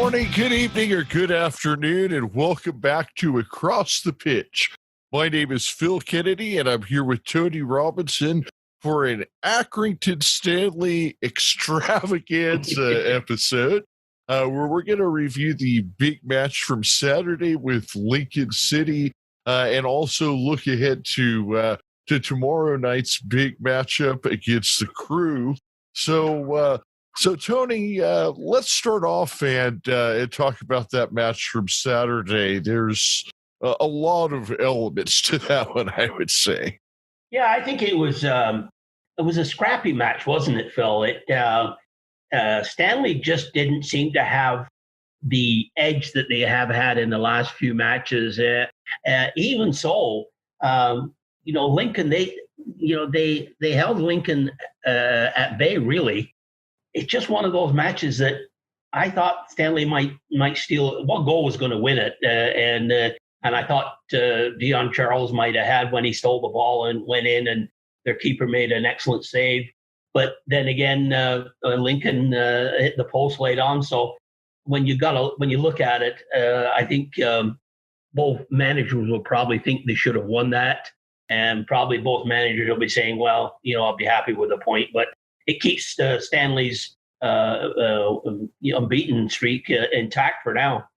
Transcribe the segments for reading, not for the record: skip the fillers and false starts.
morning, good evening, or good afternoon, and welcome back to Across the Pitch. My name is Phil Kennedy, and I'm here with Tony Robinson for an Accrington Stanley extravaganza episode, where we're going to review the big match from Saturday with Lincoln City, and also look ahead to tomorrow night's big matchup against the Crewe. So Tony, let's start off and talk about that match from Saturday. There's a lot of elements to that one, I would say. Yeah, I think it was a scrappy match, wasn't it, Phil? Stanley just didn't seem to have the edge that they have had in the last few matches. Even so, Lincoln, they held Lincoln at bay, really. It's just one of those matches that I thought Stanley might steal. One goal was going to win it, and I thought Dion Charles might have had when he stole the ball and went in, and their keeper made an excellent save. But then again, Lincoln hit the post late on. So when you look at it, I think both managers will probably think they should have won that, and probably both managers will be saying, "Well, I'll be happy with a point," but it keeps Stanley's unbeaten streak intact for now.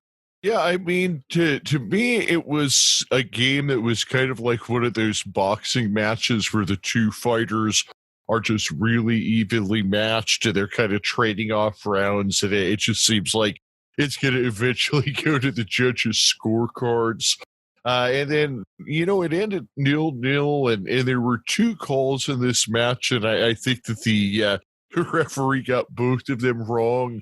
Yeah, I mean, to me, it was a game that was kind of like one of those boxing matches where the two fighters are just really evenly matched and they're kind of trading off rounds, and it just seems like it's going to eventually go to the judges' scorecards. And then, it ended 0-0, and there were two calls in this match, and I think that the referee got both of them wrong.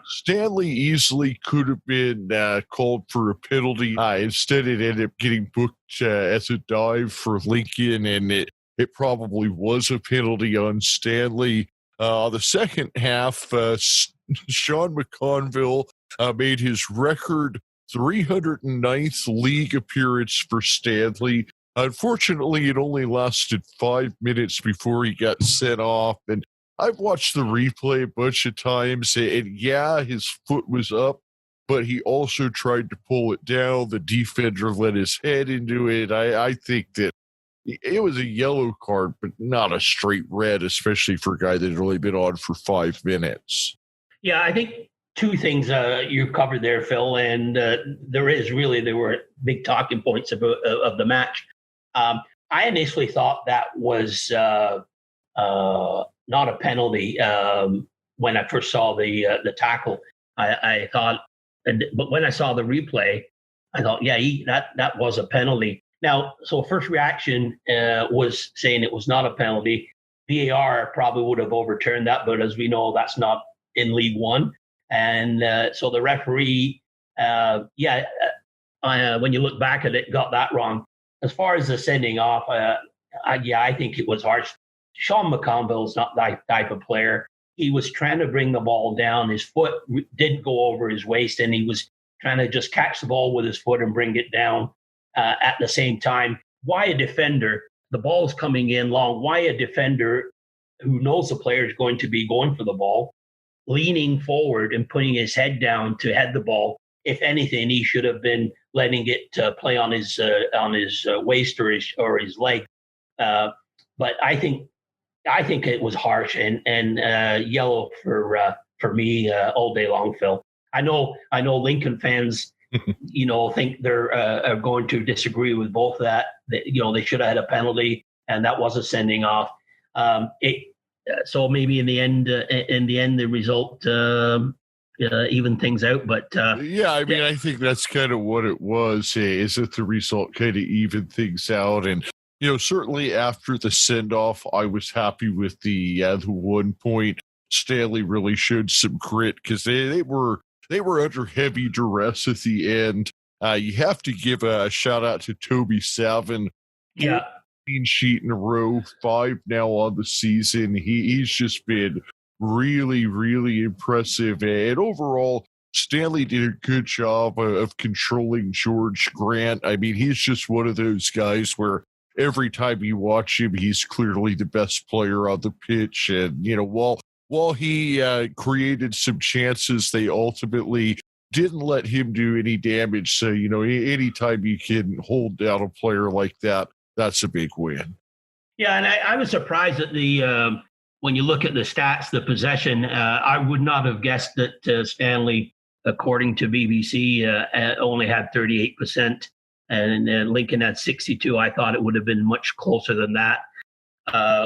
Stanley easily could have been called for a penalty. Instead, it ended up getting booked as a dive for Lincoln, and it probably was a penalty on Stanley. The second half, Sean McConville made his record 309th league appearance for Stanley. Unfortunately, it only lasted 5 minutes before he got sent off. And I've watched the replay a bunch of times, and yeah, his foot was up, but he also tried to pull it down. The defender let his head into it. I think that it was a yellow card, but not a straight red, especially for a guy that had only been on for 5 minutes. Yeah, I think two things you covered there, Phil, and there were big talking points of the match. I initially thought that was not a penalty when I first saw the tackle. I thought, but when I saw the replay, I thought, that was a penalty. Now, so first reaction was saying it was not a penalty. VAR probably would have overturned that, but as we know, that's not in League One. And so the referee, when you look back at it, got that wrong. As far as the sending off, I think it was harsh. Sean McConville's not that type of player. He was trying to bring the ball down. His foot did go over his waist, and he was trying to just catch the ball with his foot and bring it down at the same time. Why a defender? The ball's coming in long. Why a defender who knows the player is going to be going for the ball, leaning forward and putting his head down to head the ball? If anything, he should have been letting it play on his waist or his leg. But I think it was harsh and yellow for me all day long, Phil. I know Lincoln fans, think they're are going to disagree with both that they should have had a penalty and that was a sending off. So maybe in the end, the result even things out. But I think that's kind of what it was. Is that the result kind of evened things out? And certainly after the send off, I was happy with the 1 point. Stanley really showed some grit because they were under heavy duress at the end. You have to give a shout out to Toby Savin. Yeah. Clean sheet in a row, 5 now on the season. He's just been really, really impressive. And overall, Stanley did a good job of controlling George Grant. I mean, he's just one of those guys where every time you watch him, he's clearly the best player on the pitch. And, while while he created some chances, they ultimately didn't let him do any damage. So, anytime you can hold down a player like that, that's a big win. Yeah, and I was surprised that when you look at the stats, the possession, I would not have guessed that Stanley, according to BBC, only had 38%, and Lincoln had 62. I thought it would have been much closer than that.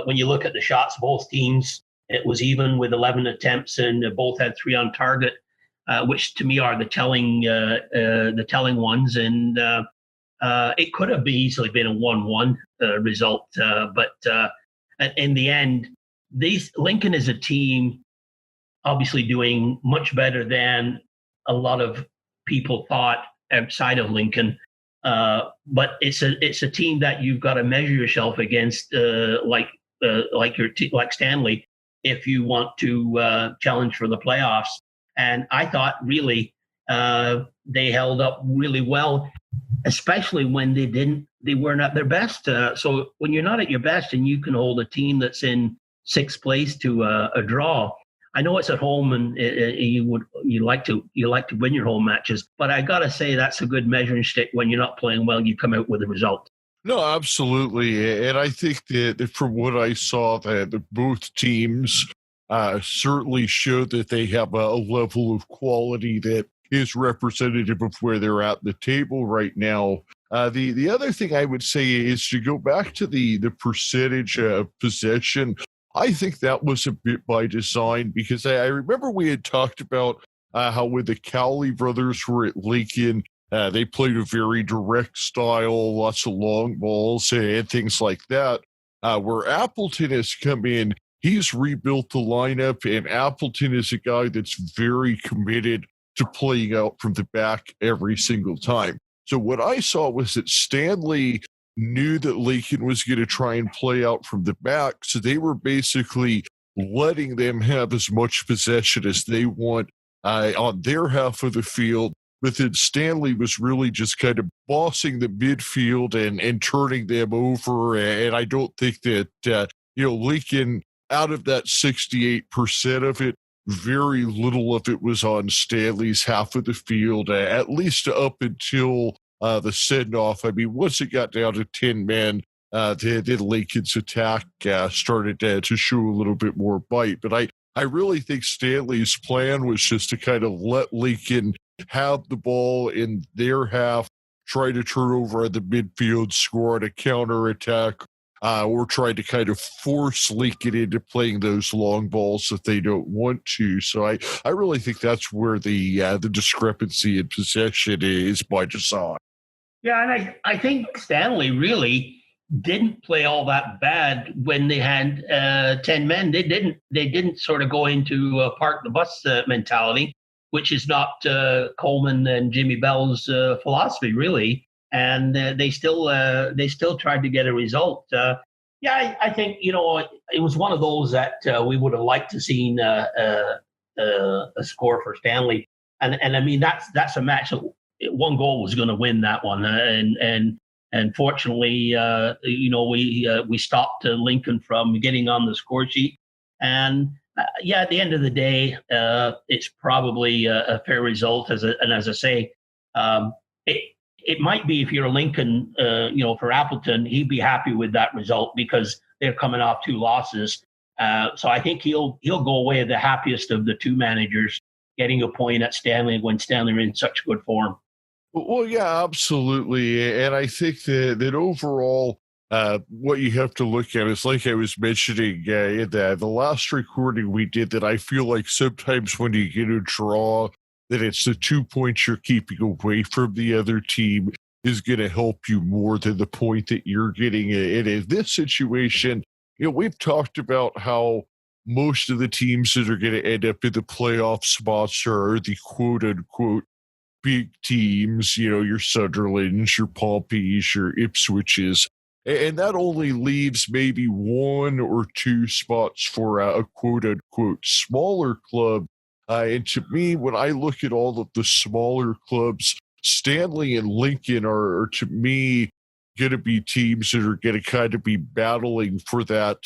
When you look at the shots, both teams, it was even with 11 attempts, and both had 3 on target, which to me are the telling ones. And it could have easily been a 1-1 result, but in the end, Lincoln is a team obviously doing much better than a lot of people thought outside of Lincoln. But it's a team that you've got to measure yourself against, like Stanley, if you want to challenge for the playoffs. And I thought really they held up really well, especially when they weren't at their best. So when you're not at your best and you can hold a team that's in 6th place to a draw, I know it's at home and you like to win your home matches, but I gotta say that's a good measuring stick. When you're not playing well, you come out with a result. No, absolutely, and I think that from what I saw, that both teams certainly showed that they have a level of quality that is representative of where they're at the table right now. The other thing I would say is to go back to the percentage of possession. I think that was a bit by design, because I remember we had talked about how when the Cowley brothers were at Lincoln, they played a very direct style, lots of long balls and things like that. Where Appleton has come in, he's rebuilt the lineup, and Appleton is a guy that's very committed to playing out from the back every single time. So what I saw was that Stanley knew that Lincoln was going to try and play out from the back, so they were basically letting them have as much possession as they want on their half of the field. But then Stanley was really just kind of bossing the midfield and turning them over. And I don't think that, Lincoln, out of that 68% of it, very little of it was on Stanley's half of the field, at least up until the send-off. I mean, once it got down to 10 men, then Lincoln's attack started to show a little bit more bite. But I really think Stanley's plan was just to kind of let Lincoln have the ball in their half, try to turn over at the midfield, score on a counterattack, or try to kind of force Lincoln into playing those long balls that they don't want to. So I really think that's where the discrepancy in possession is by design. Yeah, and I think Stanley really didn't play all that bad when they had 10 men. They didn't sort of go into park the bus mentality, which is not Coleman and Jimmy Bell's philosophy, really. And they still tried to get a result. I think it was one of those that we would have liked to seen a score for Stanley. And I mean that's a match that one goal was going to win that one. And fortunately, we stopped Lincoln from getting on the score sheet. And at the end of the day, it's probably a fair result. As I say, it might be, if you're a Lincoln, for Appleton, he'd be happy with that result because they're coming off 2 losses. So I think he'll go away the happiest of the 2 managers, getting a point at Stanley when Stanley are in such good form. Well, yeah, absolutely. And I think that overall, what you have to look at is, like I was mentioning in the last recording we did, that I feel like sometimes when you get a draw, that it's the 2 points you're keeping away from the other team is going to help you more than the point that you're getting. And in this situation, we've talked about how most of the teams that are going to end up in the playoff spots are the quote-unquote big teams, your Sunderlands, your Pompeys, your Ipswiches, and that only leaves maybe 1 or 2 spots for a quote-unquote smaller club. And to me, when I look at all of the smaller clubs, Stanley and Lincoln are to me, going to be teams that are going to kind of be battling for that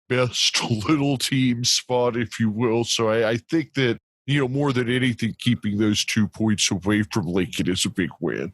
best little team spot, if you will. So I think that, more than anything, keeping those 2 points away from Lincoln is a big win.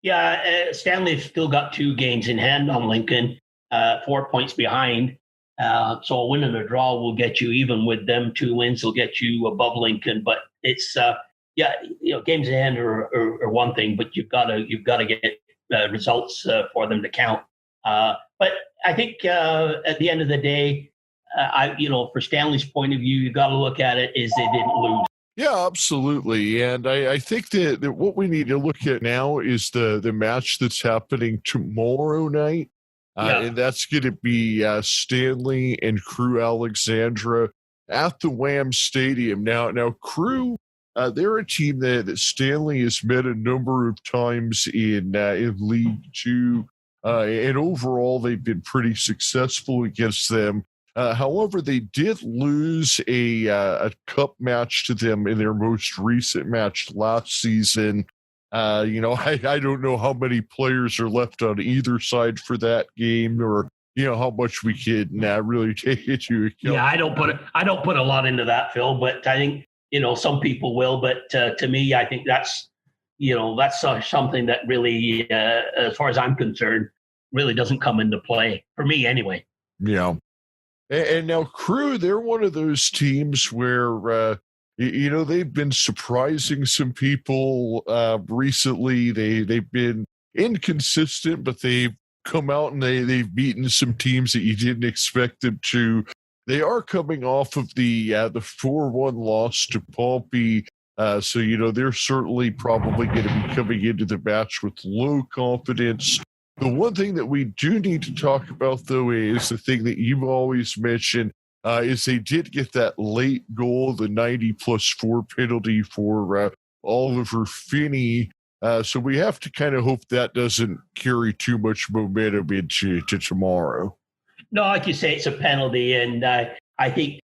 Yeah, Stanley's still got 2 games in hand on Lincoln, 4 points behind. So a win and a draw will get you even with them. 2 wins will get you above Lincoln. But it's games in hand are one thing, but you've got to get results for them to count. But I think at the end of the day, for Stanley's point of view, you got to look at it is they didn't lose. Yeah, absolutely. And I think that what we need to look at now is the match that's happening tomorrow night. And that's going to be Stanley and Crewe Alexandra at the Wham Stadium. Now Crewe, they're a team that Stanley has met a number of times in League Two. And overall, they've been pretty successful against them. However, they did lose a cup match to them in their most recent match last season. I don't know how many players are left on either side for that game, or how much we could really take into account. Yeah, I don't put a lot into that, Phil, but I think some people will. But to me, I think that's something that really, as far as I'm concerned, really doesn't come into play for me anyway. Yeah. And now Crewe, they're one of those teams where, they've been surprising some people recently. They've been inconsistent, but they've come out and they've beaten some teams that you didn't expect them to. They are coming off of the 4-1 loss to Pompey. So, they're certainly probably going to be coming into the match with low confidence. The one thing that we do need to talk about, though, is the thing that you've always mentioned, is they did get that late goal, the 90+4 penalty for Oliver Finney. So we have to kind of hope that doesn't carry too much momentum into tomorrow. No, like you say, it's a penalty. And I think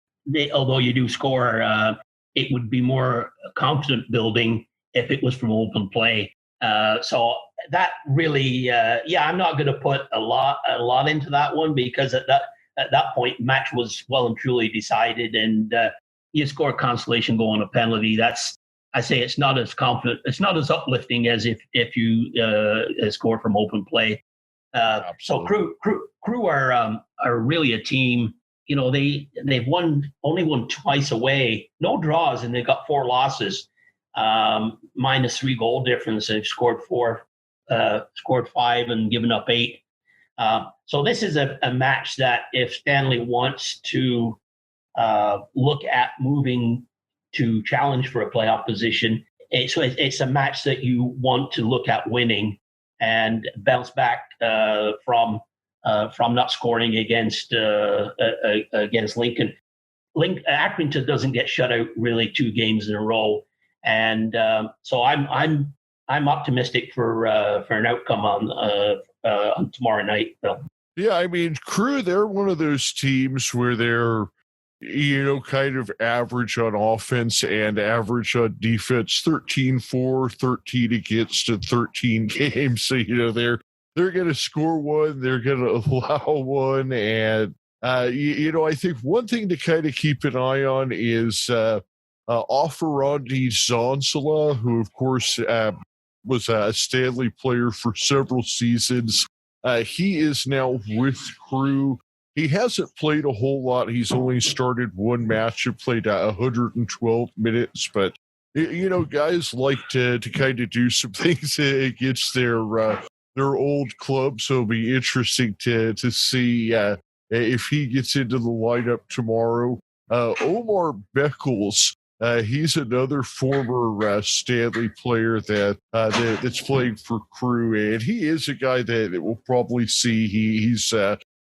although you do score, it would be more confident building if it was from open play. So that really, I'm not going to put a lot into that one, because at that point, match was well and truly decided, and you score a consolation goal on a penalty. It's not as confident, it's not as uplifting as if you score from open play. So Crewe are really a team. They've only won twice away, no draws, and they've got 4 losses. -3 goal difference. They've scored 5 and given up 8. So this is a match that if Stanley wants to look at moving to challenge for a playoff position, it's a match that you want to look at winning and bounce back from not scoring against Lincoln. Accrington doesn't get shut out really 2 games in a row. And so I'm optimistic for an outcome on tomorrow night, Phil. Yeah, I mean, Crewe, they're one of those teams where they're, kind of average on offense and average on defense, 13-4, 13 against in 13 games. So, they're going to score 1, they're going to allow 1. And, I think one thing to kind of keep an eye on is Offerandi Zanzala, who, of course, was a Stanley player for several seasons. He is now with Crewe. He hasn't played a whole lot. He's only started 1 match and played 112 minutes. But, guys like to kind of do some things against their old club. So it'll be interesting to see if he gets into the lineup tomorrow. Omar Beckles, he's another former Stanley player that's playing for Crewe, and he is a guy that we'll probably see. He's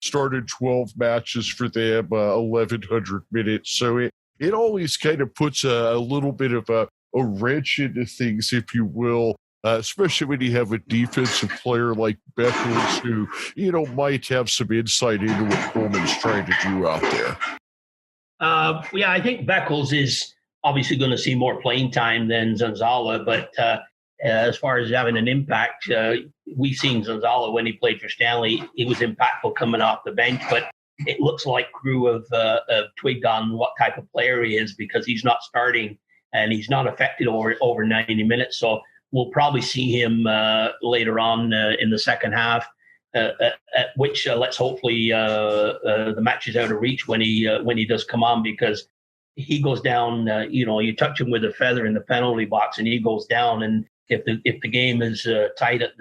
started 12 matches for them, 1,100 minutes. So it always kind of puts a little bit of a wrench into things, if you will, especially when you have a defensive player like Beckles who, might have some insight into what Coleman's trying to do out there. I think Beckles is obviously going to see more playing time than Zanzala, but as far as having an impact, we've seen Zanzala when he played for Stanley. He was impactful coming off the bench, but it looks like Crewe have twigged on what type of player he is, because he's not starting and he's not affected over 90 minutes. So we'll probably see him later on in the second half, at which let's hopefully the match is out of reach when he does come on, because he goes down. You touch him with a feather in the penalty box and he goes down. And if the game is tight at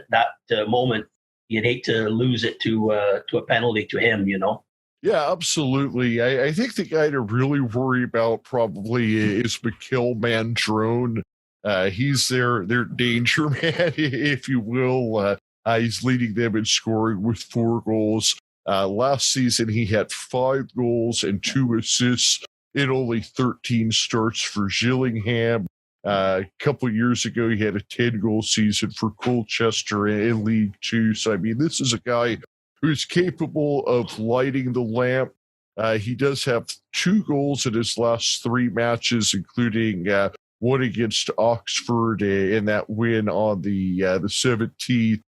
that moment, you'd hate to lose it to a penalty to him. Yeah, absolutely. I think the guy to really worry about probably is Mikhail Mandrone. He's their danger man, if you will. He's leading them in scoring with 4 goals. Last season, he had 5 goals and 2 assists in only 13 starts for Gillingham. A couple of years ago, he had a 10-goal season for Colchester in League Two. So, I mean, this is a guy who's capable of lighting the lamp. He does have 2 goals in his last 3 matches, including one against Oxford in that win on the 17th.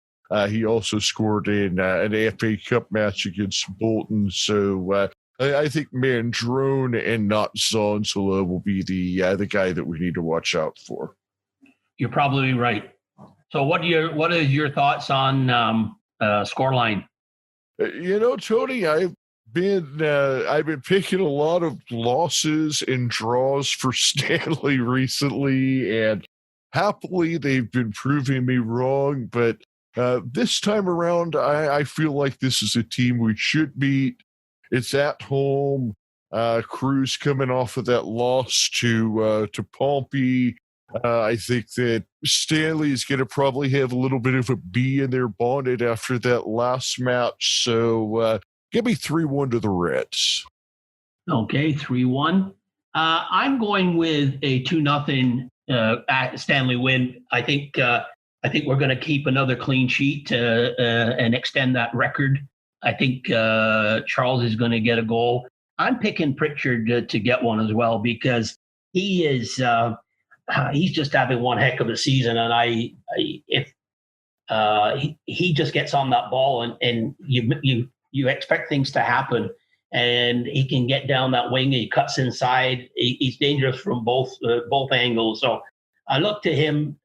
He also scored in an FA Cup match against Bolton. So I think Mandrone and not Zonzola will be the guy that we need to watch out for. You're probably right. So what is your thoughts on scoreline? Tony, I've been picking a lot of losses and draws for Stanley recently, and happily they've been proving me wrong. But this time around, I feel like this is a team we should beat. It's at home. Crewe's coming off of that loss to Pompey. I think that Stanley is going to probably have a little bit of a bee in their bonnet after that last match. So give me 3-1 to the Reds. Okay, 3-1. I'm going with a 2-0 Stanley win. I think we're going to keep another clean sheet and extend that record. I think Charles is going to get a goal. I'm picking Pritchard to get one as well, because he is he's just having one heck of a season, and if he just gets on that ball and you expect things to happen, and he can get down that wing. He cuts inside. He's dangerous from both angles. So I look to him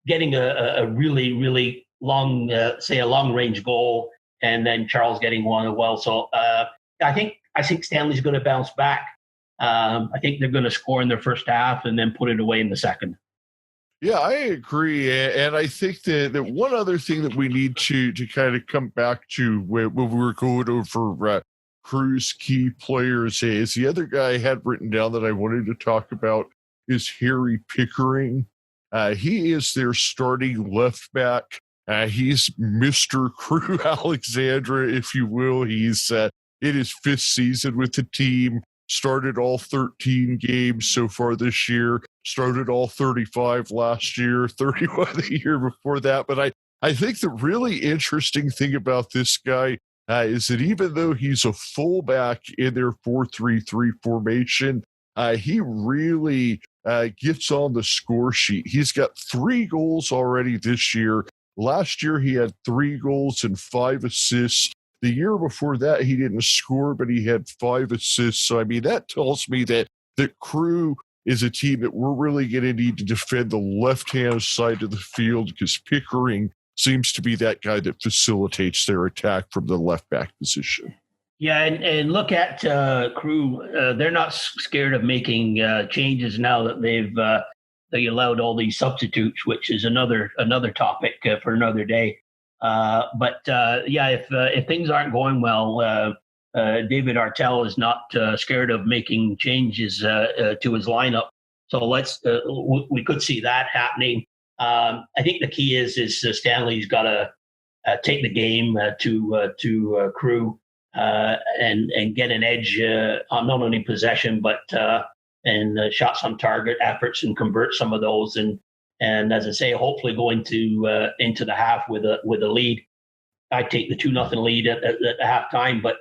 getting a really, really long, say a long range goal, and then Charles getting one as well. So I think Stanley's going to bounce back. I think they're going to score in their first half and then put it away in the second. Yeah, I agree. And I think that one other thing that we need to kind of come back to when we were going over Crewe's key players is the other guy I had written down that I wanted to talk about is Harry Pickering. He is their starting left back. He's Mr. Crewe Alexandra, if you will. He's in his 5th season with the team. Started all 13 games so far this year, started all 35 last year, 31 the year before that. But I think the really interesting thing about this guy is that even though he's a fullback in their 4-3-3 formation, he really gets on the score sheet. He's got 3 goals already this year. Last year, he had 3 goals and 5 assists. The year before that, he didn't score, but he had 5 assists. So, I mean, that tells me that Crewe is a team that we're really going to need to defend the left-hand side of the field, because Pickering seems to be that guy that facilitates their attack from the left-back position. Yeah, and look at Crewe. They're not scared of making changes now that they allowed all these substitutes, which is another topic for another day. But if things aren't going well, David Artell is not scared of making changes to his lineup. So we could see that happening. I think the key is Stanley's got to take the game to Crewe and get an edge on not only possession but and shots on target efforts, and convert some of those. And as I say, hopefully go into the half with a lead. I take the 2-0 lead at the halftime, but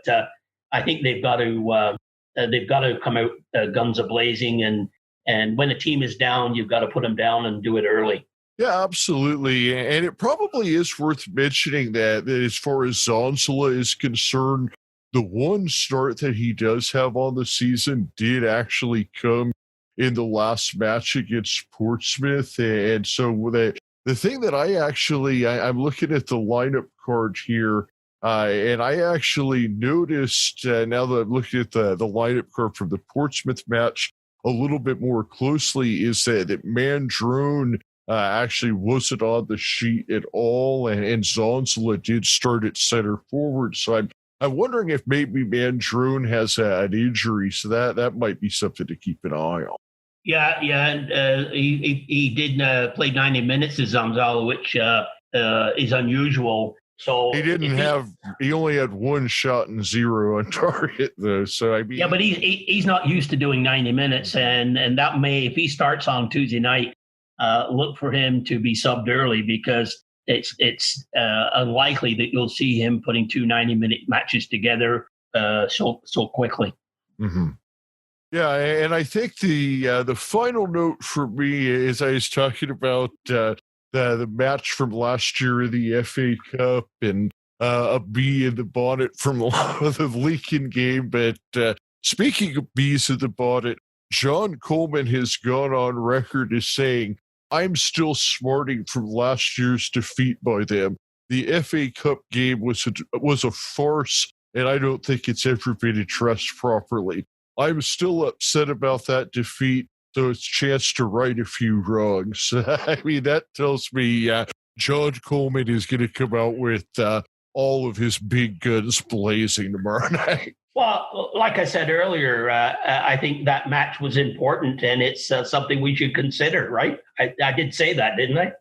I think they've got to come out guns a-blazing, and when a team is down, you've got to put them down and do it early. Yeah, absolutely. And it probably is worth mentioning that as far as Zonzola is concerned, the one start that he does have on the season did actually come in the last match against Portsmouth. And so the thing that I'm looking at the lineup card here, and I actually noticed now that I'm looking at the lineup card from the Portsmouth match a little bit more closely, is that Mandrone actually wasn't on the sheet at all, and Zonzala did start at center forward. So I'm wondering if maybe Mandrone has an injury, so that might be something to keep an eye on. Yeah, and he did play 90 minutes as Zonzala, which is unusual. So he only had one shot and 0 on target though. So I mean, yeah, but he's not used to doing 90 minutes, and that may, if he starts on Tuesday night, look for him to be subbed early, because it's unlikely that you'll see him putting 2 90-minute matches together so quickly. Mm-hmm. Yeah, and I think the final note for me is I was talking about the match from last year in the FA Cup and a bee in the bonnet from the Lincoln game. But speaking of bees in the bonnet, John Coleman has gone on record as saying, "I'm still smarting from last year's defeat by them. The FA Cup game was a farce, and I don't think it's ever been addressed properly. I'm still upset about that defeat, so it's a chance to right a few wrongs." I mean, that tells me John Coleman is going to come out with all of his big guns blazing tomorrow night. Well, like I said earlier, I think that match was important, and it's something we should consider, right? I did say that, didn't I?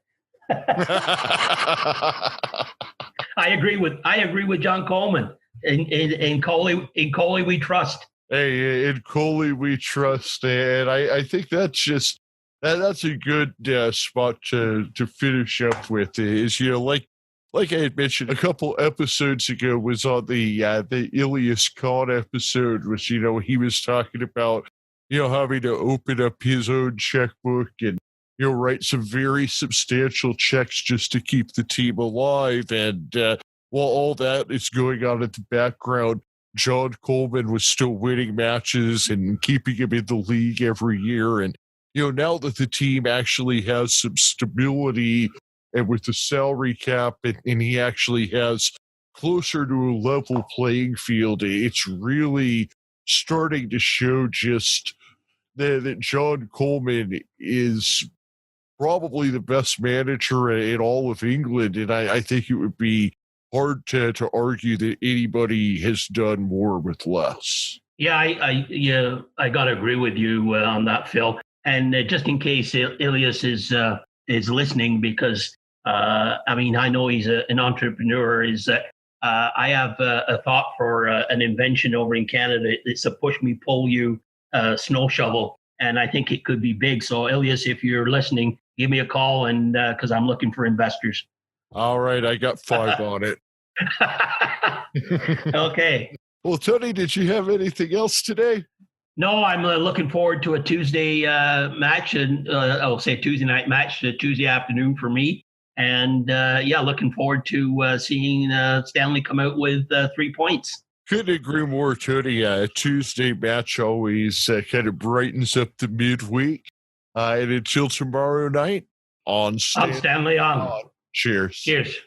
I agree with John Coleman. In Coley we trust. Hey, in Coley we trust, and I think that's a good spot to finish up with. Is, like I had mentioned a couple episodes ago, was on the Ilias Khan episode, which he was talking about having to open up his own checkbook and write some very substantial checks just to keep the team alive. And while all that is going on in the background, John Coleman was still winning matches and keeping him in the league every year. And, now that the team actually has some stability and with the salary cap and he actually has closer to a level playing field, it's really starting to show just that John Coleman is probably the best manager in all of England. And I think it would be hard to argue that anybody has done more with less. Yeah, I got to agree with you on that, Phil. And just in case Ilias is listening, because I know he's an entrepreneur, is that I have a thought for an invention over in Canada. It's a push me pull you snow shovel, and I think it could be big. So Ilias, if you're listening, give me a call, and because I'm looking for investors. All right, I got 5 on it. Okay. Well, Tony, did you have anything else today? No, I'm looking forward to a Tuesday match, and I'll say Tuesday night match, Tuesday afternoon for me. And looking forward to seeing Stanley come out with 3 points. Couldn't agree more, Tony. A Tuesday match always kind of brightens up the midweek. And until tomorrow night, on Stanley on. Cheers. Cheers.